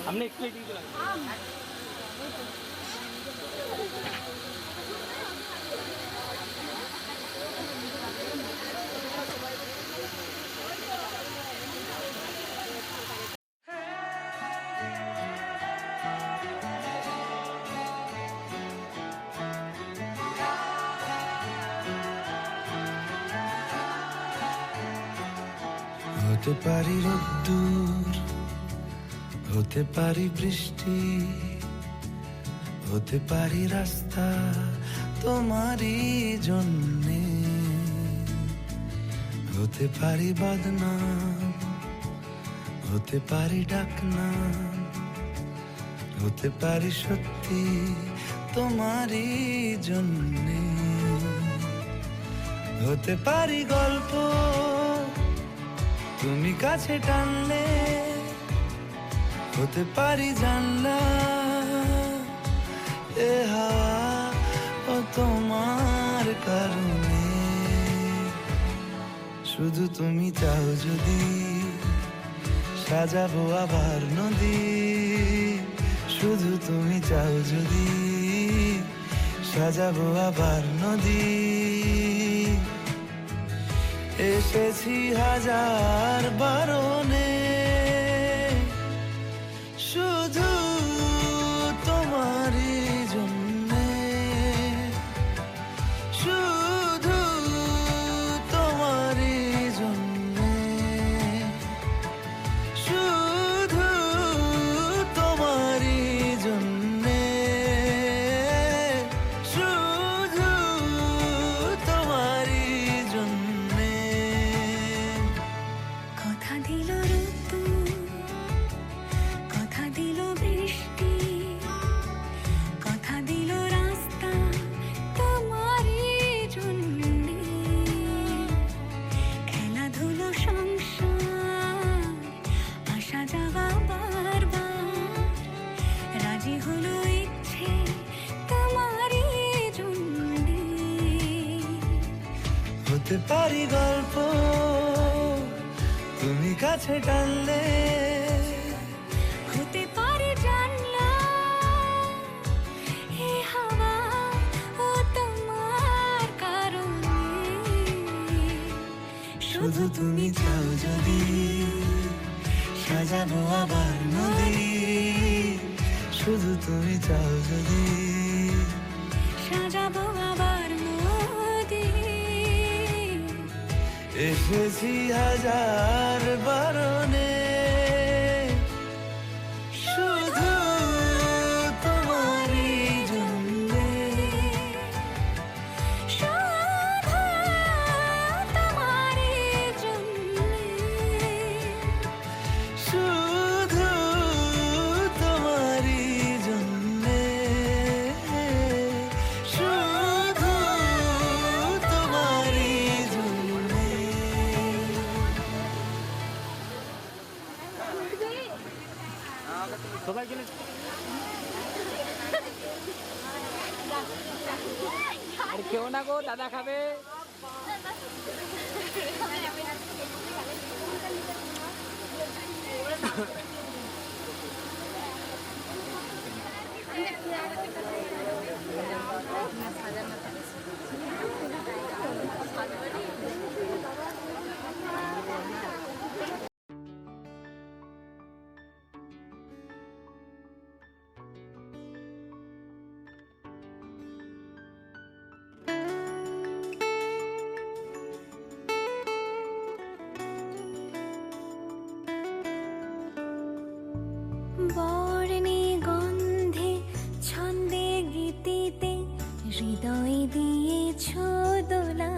আপনি একটু এদিকে চলে হতে পারি রোদ্দুর, হতে পারি বৃষ্টি, হতে পারি রাস্তা তোমারই জন্যে, হতে পারি বদনাম, হতে পারি ডাকনাম, হতে পারি সত্যি তোমারই জন্যে, হতে পারি গল্প তুমি কাছে টানলে, হতে পারি জানলা এ হাওয়া ও তোমার কারণে, শুধু তুমি চাও যদি সাজাবো আবার নদী, শুধু তুমি চাও যদি সাজাবো আবার নদী, এসেছি হাজার বারণে শুধু তোমারই জন্যে, শুধু তোমারই জন্যে, শুধু তোমারই জন্যে, শুধু তোমারই জন্যে। কথা দিল ঋতু, কথা দিল বৃষ্টি, কথা দিল রাস্তা তোমারই জন্যে, খেলাধুলো সংসার আসা যাওয়া বারবার, রাজি হলো ইচ্ছে তোমারই জন্যে, হতে পারি গল্প তুমি কাছে টানলে, হতে পারে জানলা এ হাওয়া ও তোমার কারণে, শুধু তুমি চাও যদি সাজাবো আবার নদী, শুধু তুমি চাও যদি সাজাবো আবার নদী, এসেছি হাজার বারণে শুধু তোমারই জন্যে, শুধু তোমারই জন্যে, শুধু তোমারই জন্যে, শুধু তোমারই জন্যে। সবাই গেলে আরে কেউ না গো, দাদা খাবে। বর্ণে গন্ধে ছন্দে গীতিতে হৃদয় দিয়েছ দোলা,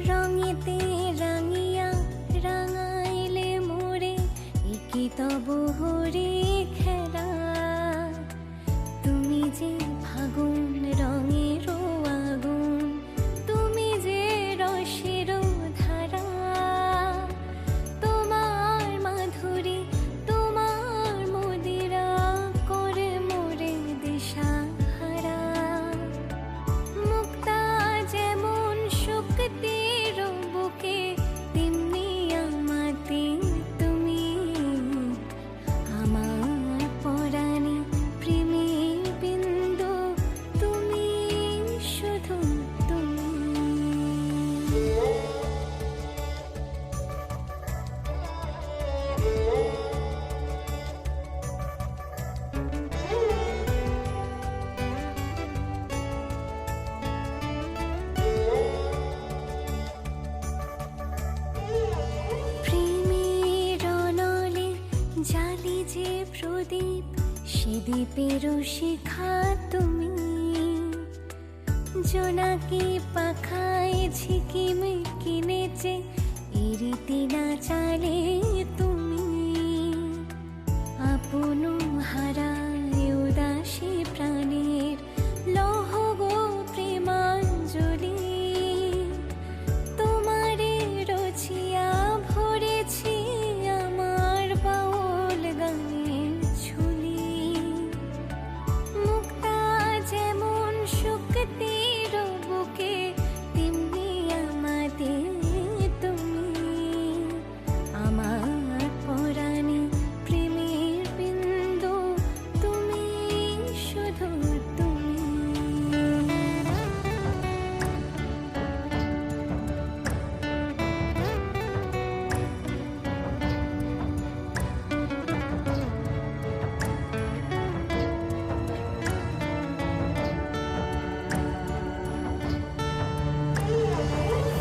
রঙেতে রাঙিয়া রাঙাইলে মোরে একি তবু হরে খেলা, তুমি যে ফাগুন রঙের আগুন, তুমি যে রসের ধারা, তোমার মাধুরী তোমার মদিরা করে মোরে দিশাহারা, মুক্তা যেমন শক্তির বুকে তেমনি আমাতে তুমি, আমার পরাণে প্রেমের বিন্দু তুমি, শুধু তুমি। রূপেরও শিখা তুমি, জোনাকি পাখায় ঝিকিমিকি নেচে ইরিতি না চালে তুমি, আপন হারায় উদাসী প্রাণের লহ গো প্রেমাঞ্জলি, তোমারে রচিয়া ভরেছি আমার বাউল গানের ঝুলি, মুক্তা যেমন শুকতির বুকে তেমনি আমাদের তুমি, আমার পরাণে প্রেমের বিন্দু তুমি, শুধু তুমি।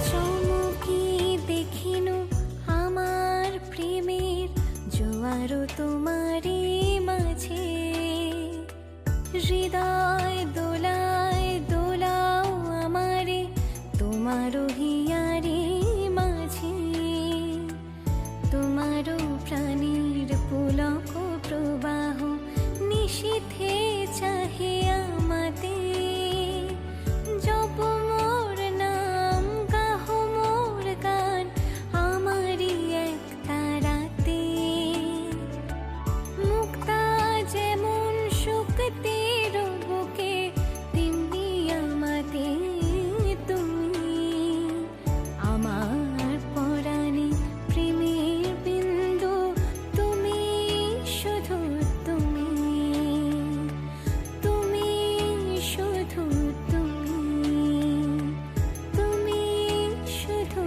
চমকি দেখিনু আমার প্রেমের জোয়ারও তোমারই মাঝে, হৃদয় দোলায় দোলাও আমারে তোমারও হিয়ারে মাঝে, তোমারও প্রাণীর পুলক প্রবাহ নিশীথে চাহে আমাতে, জপ মোর নাম গাহ মোর গান আমারই এক তারাতে, মুক্তা যেমন শুকতির বুকে তেমনি আমাতে তুমি, আমার পরাণে প্রেমের বিন্দু তুমি, শুধু তুমি, তুমি শুধু তুমি, তুমি শুধু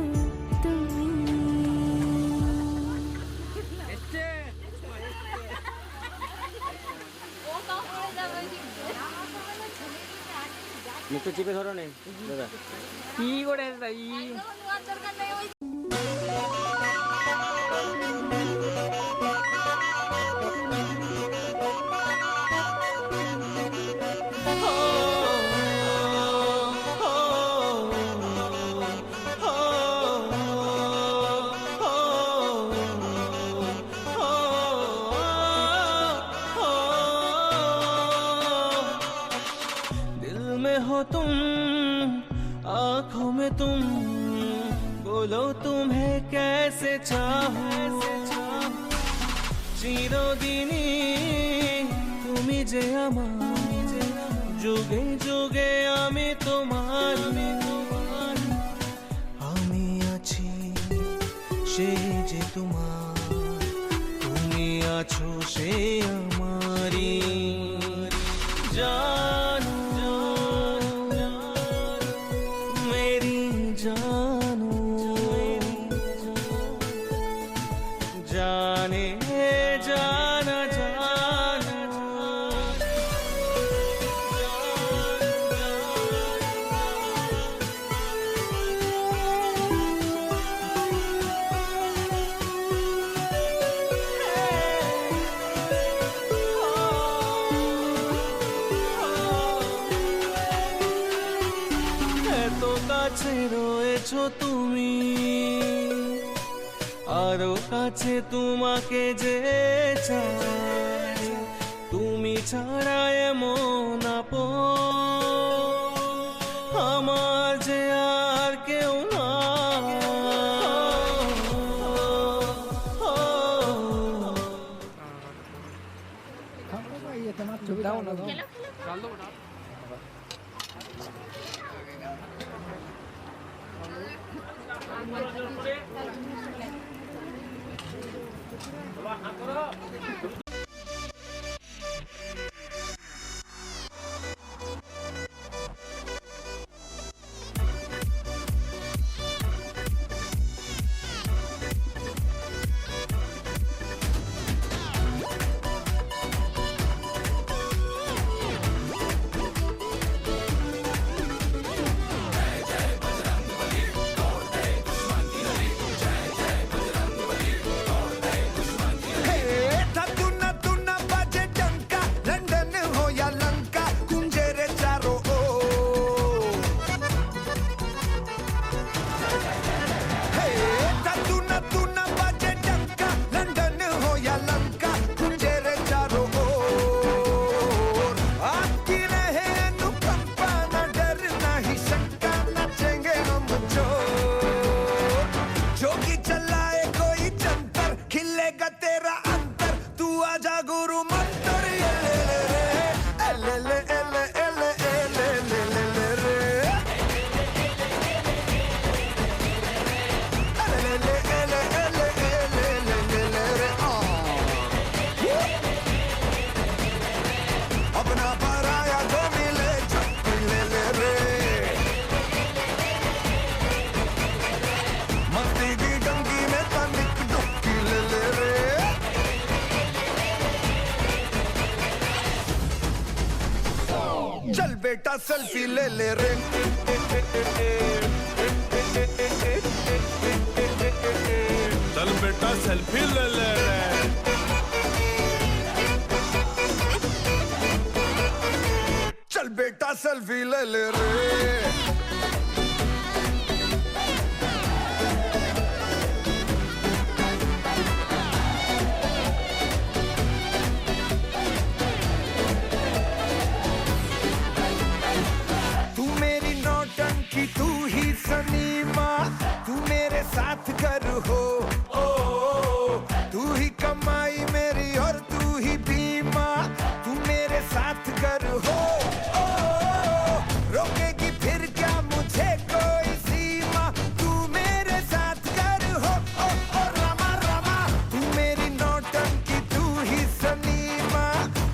তুমি। মুখে চেপে ধরো নেই দাদা, কি করে তাই दिल में हो तुम, आंखों में तुम, बोलो तुम्हें कैसे चाहूं, চিরদিনই তুমি যে আমার, যুগে যুগে আমি তোমার, আমি আছি সে যে তোমার, তুমি আছো সে আমারই, জানো মেরি জানো, জানে জানা জানো, এত কাছে রয়েছো তুমি, আরো কাছে তোমাকে যে চাই, তুমি ছাড়া এমন আপন আমার যে আর কেউ না, দাও না দাও Hey, tatu बेटा सेल्फी ले ले रे चल बेटा सेल्फी ले ले रे चल बेटा सेल्फी ले ले रे तू मेरी नौटंकी तू ही सनीमा तू मेरे साथ घर हो तू ही कमाई मेरी और तू ही बीमा तू मेरे साथ घर हो रोकेगी फिर क्या मुझे कोई सीमा तू मेरे साथ घर हो रमा रमा तू मेरी नौटंकी तू ही सनीमा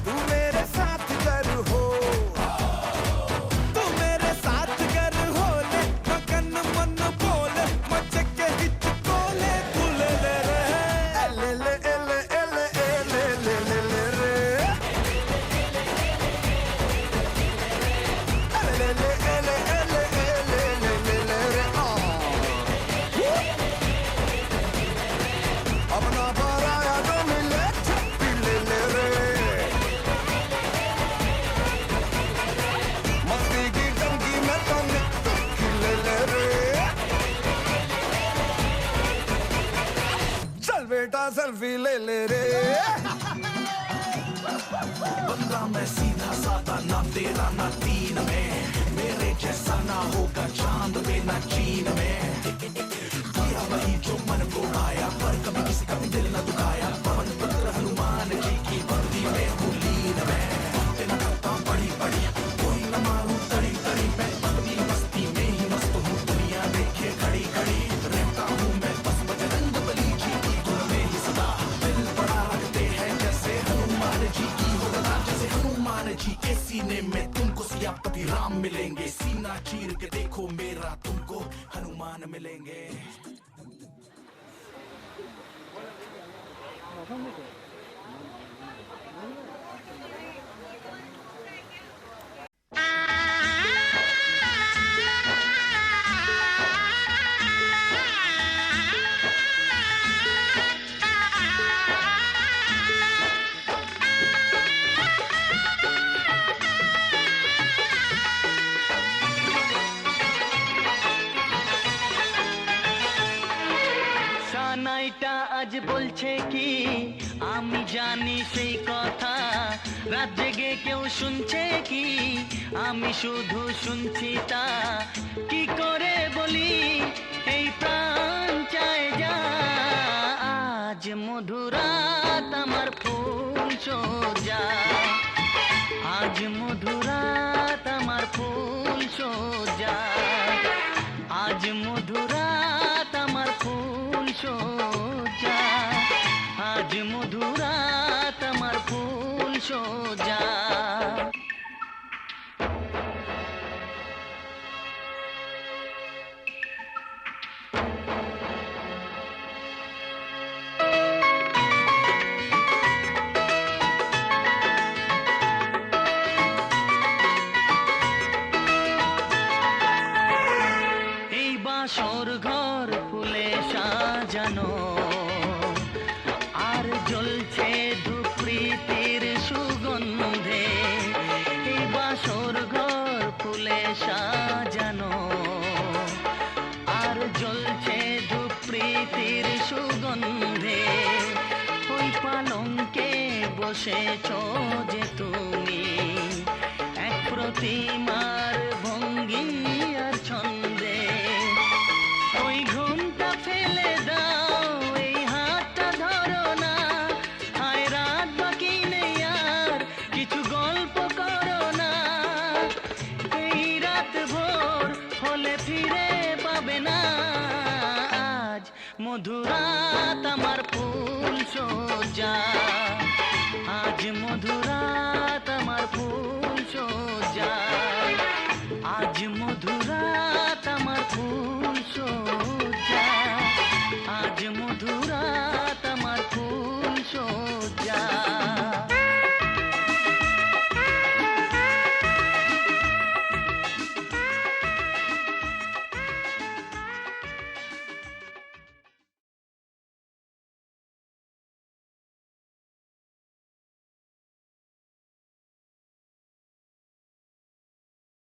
तू मेरे साथ घर हो तू मेरे साथ घर हो ले मगन मन बोले मचे के हिच कोले तू ले ले रे ले ले ले ले ले ले ले ले रे ले ले ले ले ले ले ले रे अपना पराया जो मिले छप्पी ले ले रे मस्ती की टंकी में तो निकल ले ले रे चल बेटा सेल्फी ले ले रे बंदा मैं सीधा साधा ना तेरा ना तीन में मेरे जैसा ना होगा चांद में ना चीन में किया वही जो मन को आया पर कभी किसी का भी दिल न दुखाया पवन पुत्र हनुमान जी की भक्ति में हूँ लीन में बातें न करता बड़ी बड़ी कोई न मालूम तड़ी तड़ी मैं अपनी मस्ती में ही मस्त हूँ दुनिया देखे खड़ी खड़ी रहता हूँ मैं बस बजरंग बली जी की धुन में ही सदा दिल बड़ा रखते हैं जैसे हनुमान जी की हो गदा जैसे हनुमान जी के सीने में तुमको सिया कभी राम मिलेंगे सीना चीर के देखो मेरा तुमको हनुमान मिलेंगे সানাইটা আজ বলছে কি আমি জানি সেই কথা রাত জেগে কেউ শুনছে কি আমি শুধু শুনছি তা কি করে বলি এই প্রাণ চায় যা আজ মধুরাত আমার ফুল সোজা আজ মধুরাত আমার ফুল সোজা আজ মধুরাত আমার ফুল সোজা আজ মধুরাত আমার ফুল সোজা এই বাসর ঘর ফুলে সাজানো আর জ্বলছে ধূপ প্রীতির সুগন্ধে এই বাসর ঘর ফুলে সাজানো আর জ্বলছে ধূপ প্রীতির সুগন্ধে ওই পালঙ্কে বসেছ যে তুমি এক প্রতিমার ভঙ্গি আর ছন্দে ওই ঘুমটা ফেলে দাও এই হাতটা ধরো না হায় রাত বাকি নেই আর কিছু গল্প করো না এই রাত ভোর হলে ফিরে পাবে না আজ মধুরাত আমার ফুল সোজা আজ মধুরাত আমার ফুল সোজা আজ মধুরাত আমার ফুল সোজা